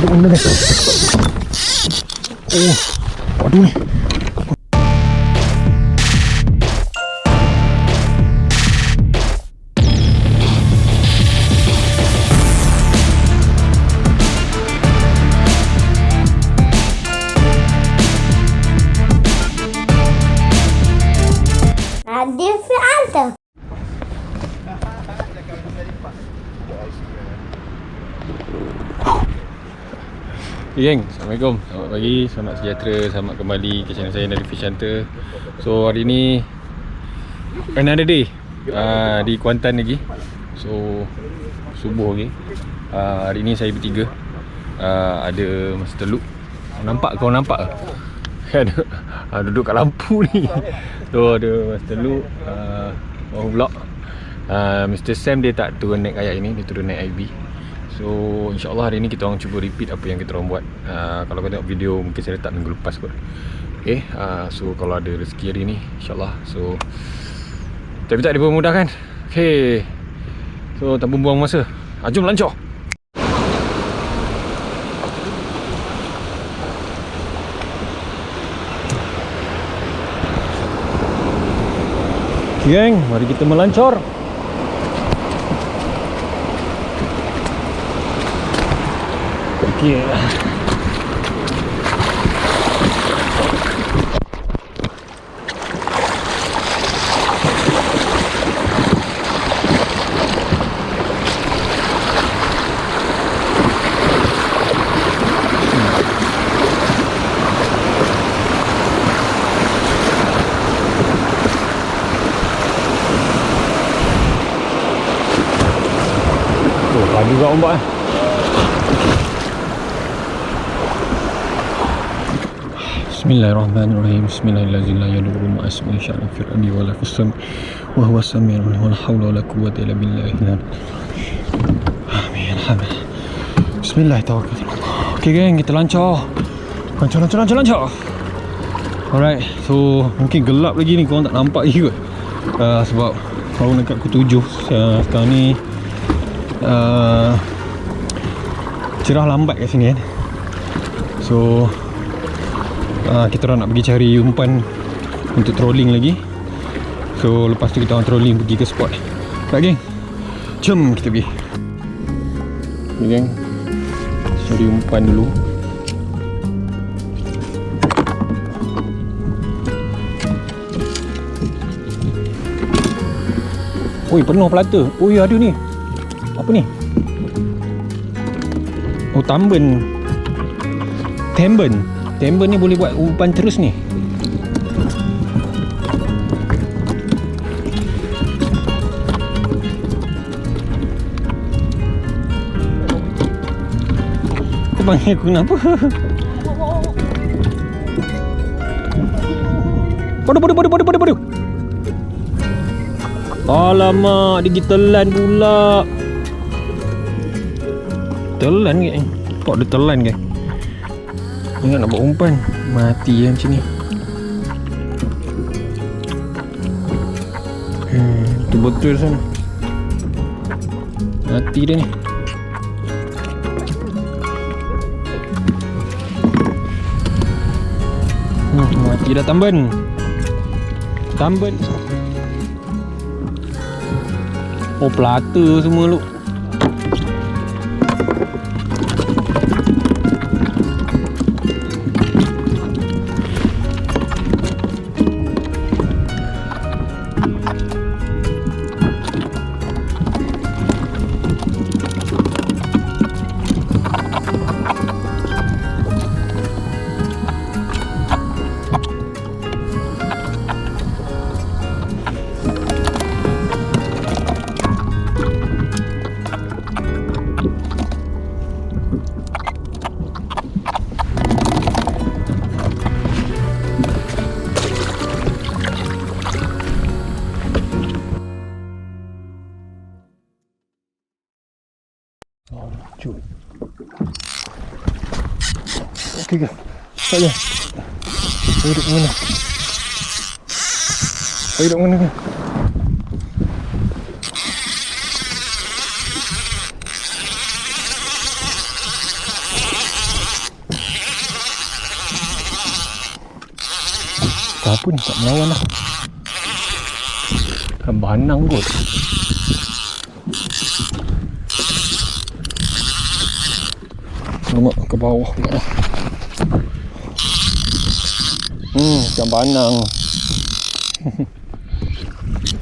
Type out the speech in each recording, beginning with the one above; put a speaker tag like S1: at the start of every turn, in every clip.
S1: hidup benda guys. Oh, waduh ni.
S2: Geng, Assalamualaikum, selamat pagi, selamat sejahtera, selamat kembali ke channel saya dari Fish Hunter. So hari ni another day di Kuantan lagi. So subuh lagi. Hari ni saya bertiga. Ada Mas Teluk. Kau nampak ke? Duduk kat lampu ni. So ada Mas Teluk, baru vlog. Mr. Sam dia tak turun naik kayak ini, dia turun naik IB. So insyaAllah hari ni kita orang cuba repeat apa yang kita orang buat. Kalau kau tengok video mungkin saya letak minggu lepas kot. Okay, so kalau ada rezeki hari ni insyaAllah. So tapi tak dipermudahkan. Okay, so tanpa buang masa, jom lancar. Geng, mari kita melancar. Yeah. Oh, lagi juga ombak eh. Bismillahirrahmanirrahim. Bismillahirrahmanirrahim. Asmi syar'i fil ardi wa la fis sam wa huwa as-sami'ul 'alim. Wala haula wala quwwata illa billah. Amin. Amin. Bismillah tawakkaltu. Okey geng, kita lancar. Lancar. Alright. So mungkin gelap lagi ni, korang tak nampak lagi kot. Sebab baru dekat pukul 7. Sekarang ni cerah lambat kat sini kan. So kita orang nak pergi cari umpan untuk trolling lagi. So lepas tu kita orang trolling pergi ke spot. Tak geng? Jom kita pergi. Okay geng, cari umpan dulu. Oi, penuh pelata. Oi, ada ni. Apa ni? Oh, tamben. Temben ni boleh buat umpan terus ni. Kau panggil aku kenapa? Bodoh. Alamak, dia telan pula. Telan ke? Kok dia telan ke? Ingat nak buat umpan, mati yang macam ni. Betul-betul sana. Mati dia ni. Mati dah tamben. Oh, pelata semua lu. Okey ke? Saya duduk mana? Saya duduk mana ke? Apa ni tak melawan lah. Banang kot. Lemak ke bawah pula lah. Ikan banang.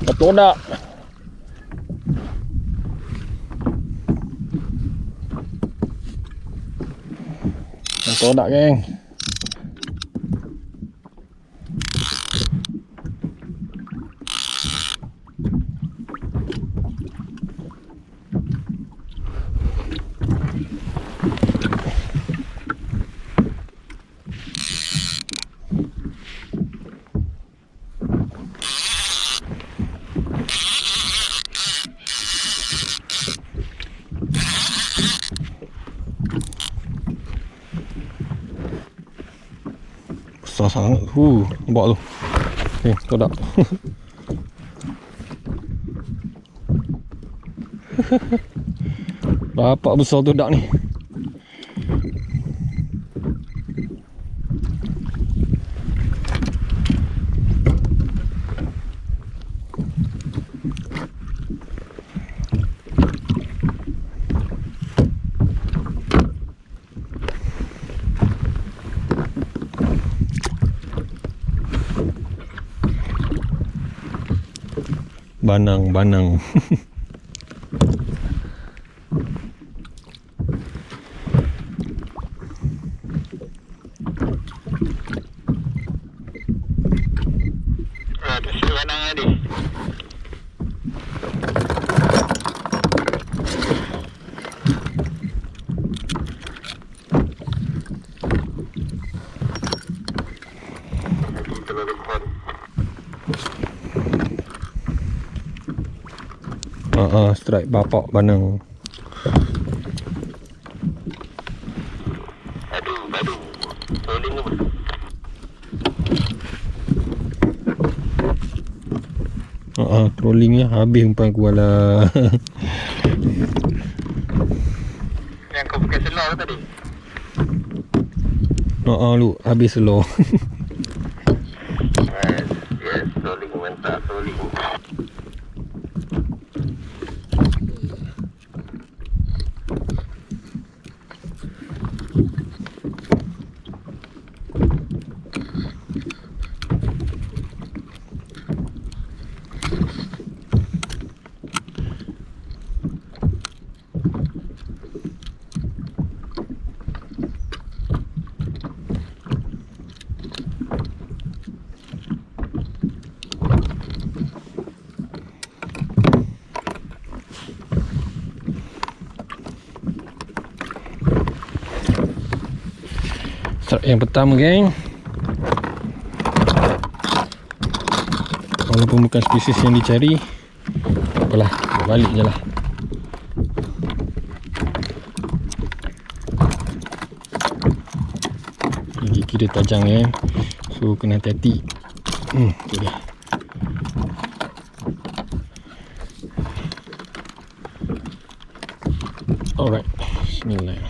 S2: Betul tak? Betul tak, geng? Besar sangat. Nampak tu. Betul tak? Dapat besar tu dak ni. Banang.
S1: Ada si banang tadi.
S2: Strike bapak banang.
S1: Aduh. Trolling apa?
S2: Trollingnya habis umpan aku lah.
S1: Yang kau pakai selar tadi?
S2: Lu habis slow.
S1: Yes, trolling mantap, trolling.
S2: Strike yang pertama, geng. Walaupun bukan spesies yang dicari, apalah, balik je lah. Gigi dia tajam, geng. So kena hati-hati. Tu dia. Alright, bismillah.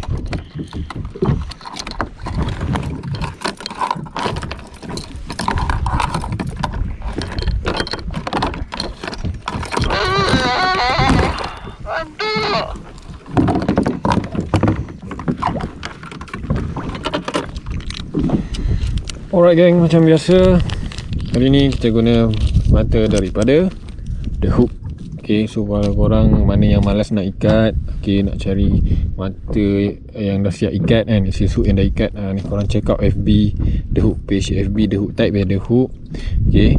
S2: Alright, geng, macam biasa hari ni kita guna mata daripada the hook. Okay, so kalau korang mana yang malas nak ikat, okay, nak cari mata yang dah siap ikat kan, isi hook yang dah ikat, ni korang check out FB the hook page, FB the hook, type the hook. Okay,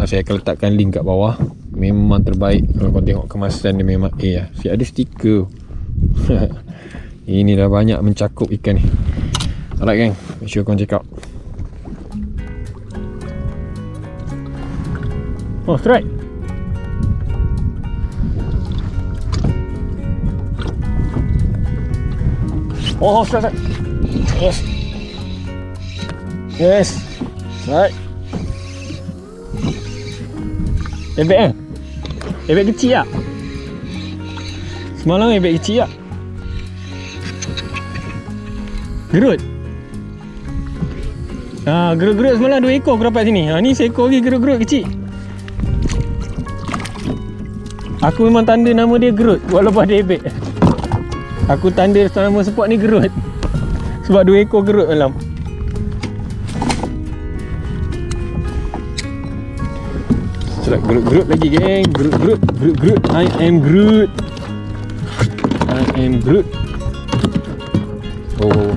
S2: saya akan letakkan link kat bawah. Memang terbaik. Kalau korang tengok kemasan dia memang lah. Siap ada stiker. Ini dah banyak mencakup ikan ni. Alright, geng, make sure korang check out. Oh, strike. Oh, strike. Yes. Strike. Bebek kan? Bebek kecil tak? Semalam bebek kecil tak? Gerut? Gerut-gerut semalam 2 ekor aku dapat sini. Ni seekor lagi gerut-gerut kecil. Aku memang tanda nama dia gerut walaupun ada ebek. Aku tanda nama spot ni gerut. Sebab 2 ekor gerut malam. Serat gerut-gerut lagi geng. Gerut-gerut. I am Groot. Oh.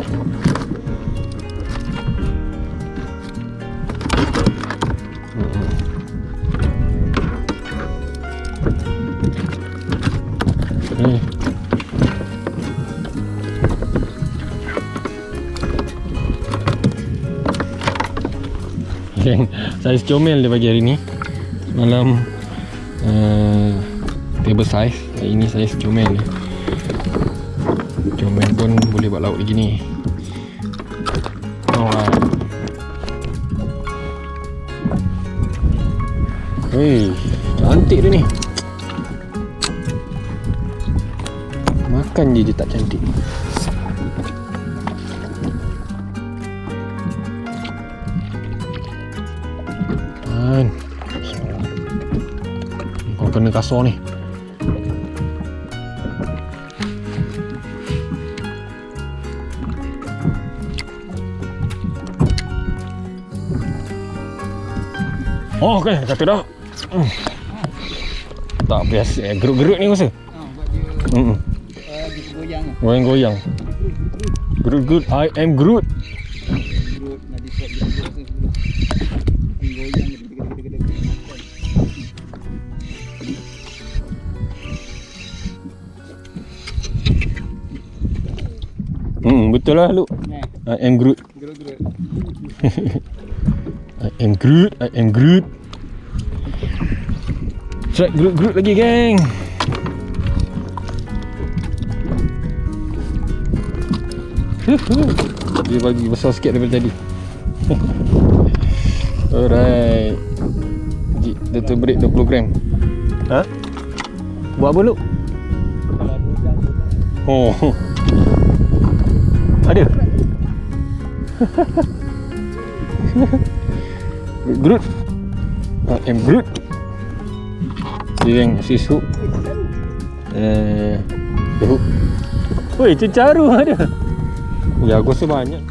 S2: Saiz comel dia bagi hari ni. Semalam table size. Hari ni saiz comel dia. Comel pun boleh buat lauk lagi ni. Alright. Hei, cantik dia ni. Makan je dia tak cantik. Kau kena kasar ni. Oh, okey, kata dah. Tak biasa gerut-gerut ni rasa.
S3: Buat dia goyang.
S2: Goyang-goyang. Gerut-gerut, I am Groot.
S3: Gerut nak disuap dia rasa. Goyang gede-gede.
S2: Betul lah Lu. I am Groot.
S3: Gerut-gerut.
S2: I am Groot. Strike Groot lagi geng. Dia bagi besar sikit daripada tadi. Alright. Dr.Braid 20 gram. Ha? Buat apa Lu? Oh. Ada. Groot. I am Groot. Dia yang sis hook. Hook. Woi, cecaru ada. Ya, aku rasa banyak.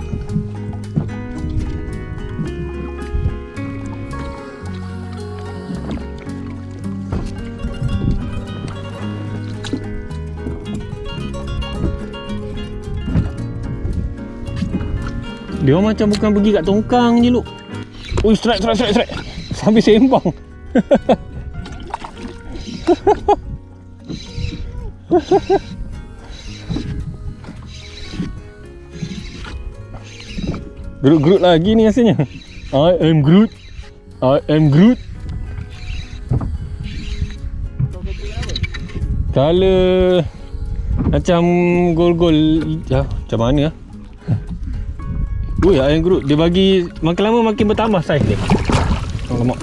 S2: Dia macam bukan pergi kat tongkang je Lu. Oi, strike. Sambil sembang. Gerut-gerut lagi ni rasanya. I am Groot. Color macam gol-gol. Macam mana lah. Ui, I am Groot. Dia bagi makin lama makin bertambah saiz dia. Alamak.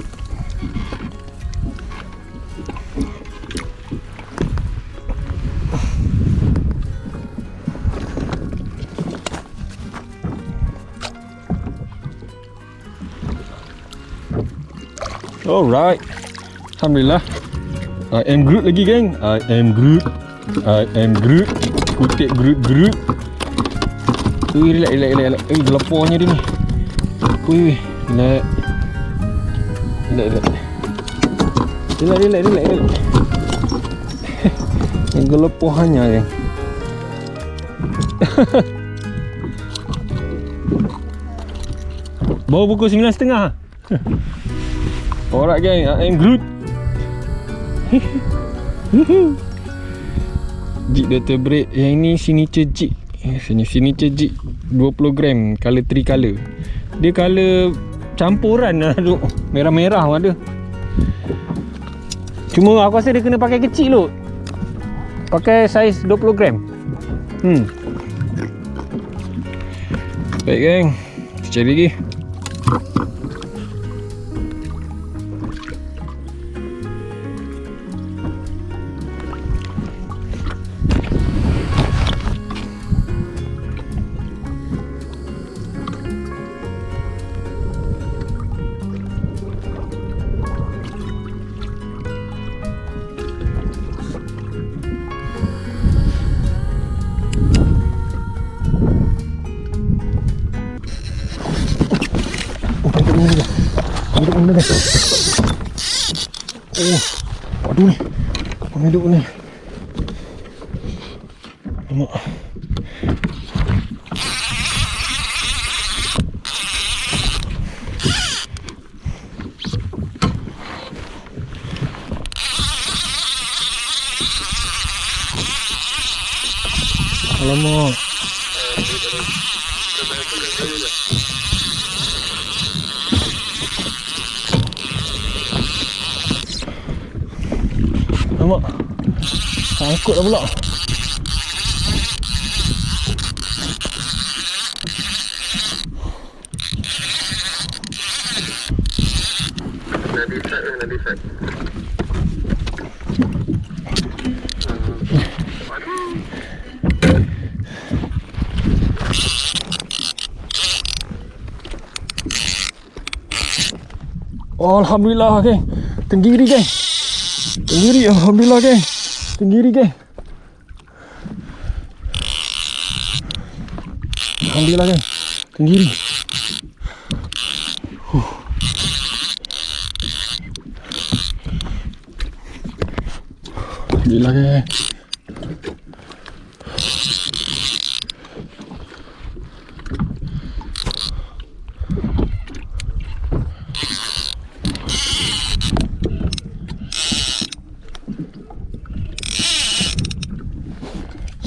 S2: Alright. Alhamdulillah. I am Groot lagi geng. I am Groot. Kutip Groot. Ui, relax. Gelapornya dia ni. Ui, relax. Gelapornya je. Baru pukul 9.30. Alright gang, I am Groot. Jig Dr.Braid. Yang ni signature jig. Signature jig 20 gram. Color 3 color. Dia color campuran lah tu. Merah-merah pun ada. Cuma aku rasa dia kena pakai kecil tu. Pakai saiz 20 gram. Baik gang, kita cari lagi. Hidup mana guys? Oh, waduh ni. Hidup ni. Tengok. Alamak. Alamak. Sangkut dah pula.
S1: Dah decide.
S2: Oh, Alhamdulillah geng. Tenggiri geng. Tenggiri, Alhamdulillah geng. Tenggiri geng. Alhamdulillah geng. Tenggiri. Alhamdulillah geng.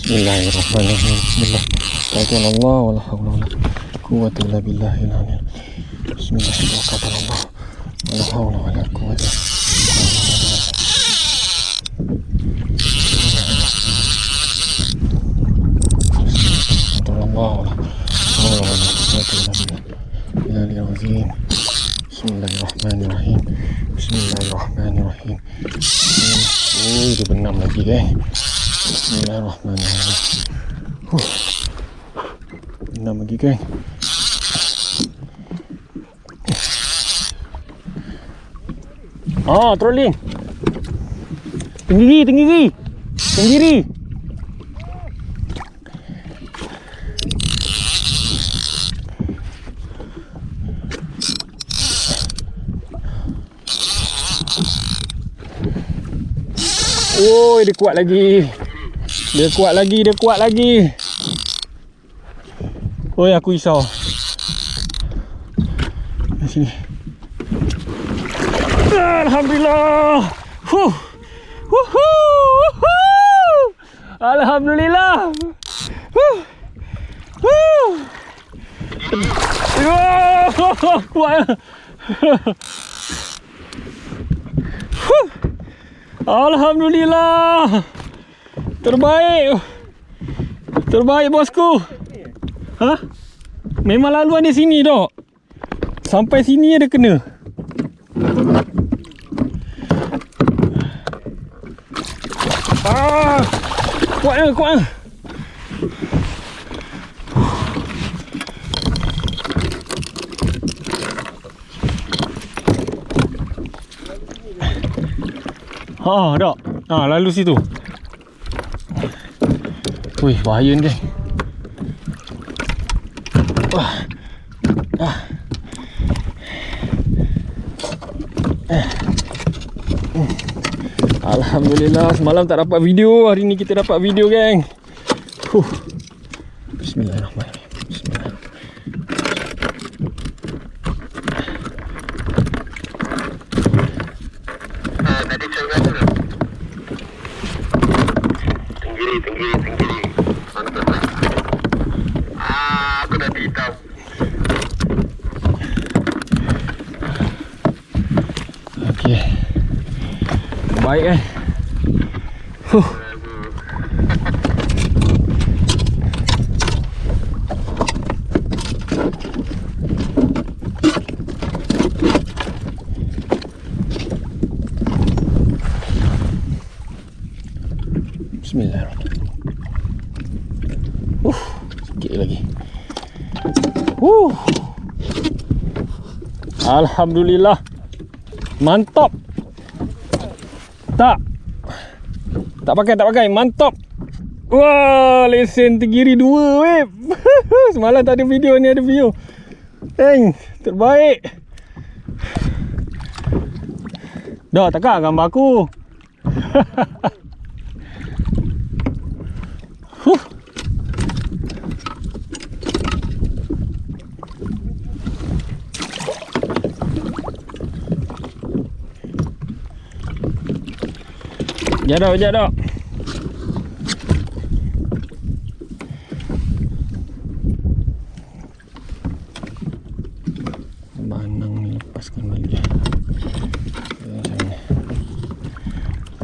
S2: Bismillahirrahmanirrahim. Bismillah. Allah wala haula wala quwwata illa billahil aliyyil. Bismillahirrahmanirrahim. Wala haula wala quwwata illa billah. Bismillahirrahmanirrahim. Bismillahirrahmanirrahim. Oh, dia benam lagi Bismillahirrahmanirrahim. Benam lagi trolling. Tenggiri. Oh, dia kuat lagi. Dia kuat lagi. Oi, aku risau. Di sini. Alhamdulillah. Alhamdulillah. Kuat. Alhamdulillah. Terbaik bosku. Memang laluan di sini dok. Sampai sini ada kena. Kuat. Dok. Lalu situ. Wih, bahaya ni. Alhamdulillah, semalam tak dapat video. Hari ni kita dapat video geng. Bismillahirrahmanirrahim.
S1: Tadi cakap tu. Tenggiri. Mantap lah. Aku dah tahu.
S2: Okey. Baik Bismillahirrahmanirrahim. Sikit lagi. Alhamdulillah. Mantap. Tak pakai. Mantap. Wah, lesen Tenggiri 2 weh. Semalam tak ada video, ni ada video. Terbaik. Dah takak gambar aku. Sekejap dah. Manang ni lepaskan balik. Macam ni.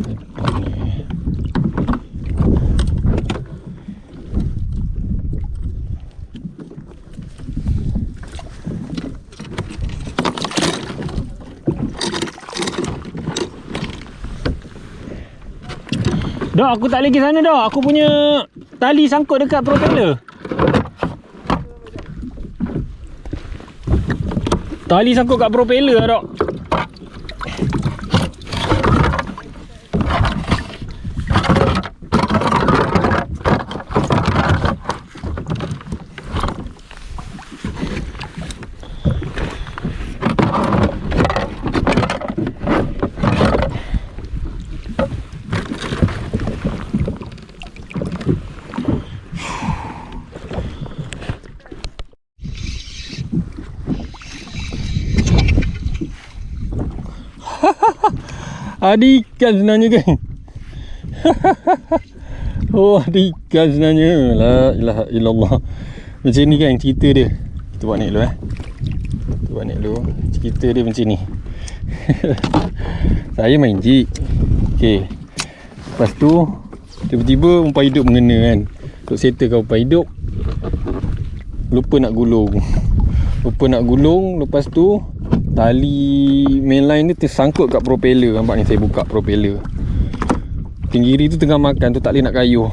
S2: Depan ni. Dah, aku tak lagi sana dah. Aku punya tali sangkut dekat propeller. Tali sangkut kat propeller dah. Ada ikan sebenarnya kan. Oh, ada ikan sebenarnya. La ilaha illallah. Macam ni kan cerita dia. Kita buat naik dulu Kita buat naik dulu. Cerita dia macam ni. Saya main jig. Okay. Lepas tu tiba-tiba umpan hidup mengena kan. Untuk settlekan umpan hidup, lupa nak gulung. Lepas tu tali mainline ni tersangkut kat propeller. Nampak ni saya buka propeller. Tenggiri tu tengah makan tu, tak boleh nak kayuh.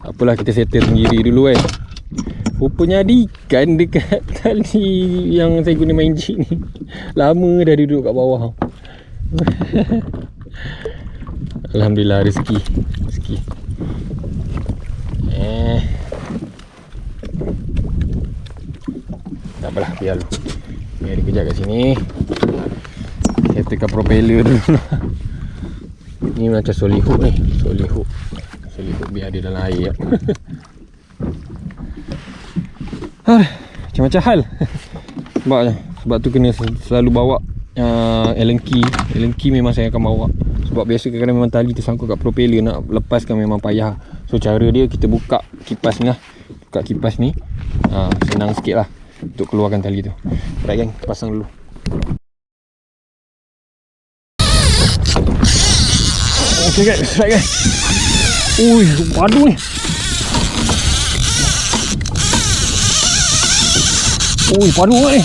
S2: Apalah, kita settle tenggiri dulu kan. Rupanya ada ikan dekat tali yang saya guna main jig ni. Lama dah duduk kat bawah. Alhamdulillah, rezeki. Tak apalah, biar dulu. Biar dia kejap kat sini. Saya tekan propeller dulu. Ni macam solid hook ni. Solid hook biar dia dalam air. Macam-macam hal. Sebab tu kena selalu bawa Allen key. Allen key memang saya akan bawa. Sebab biasa kadang-kadang memang tali tersangkut kat propeller, nak lepaskan memang payah. So cara dia, kita buka kipas ni lah. Buka kipas ni, senang sikit lah untuk keluarkan tali tu. Alright gang, pasang dulu. Okay guys, alright guys. Ui, padu ni. Ui, padu ni.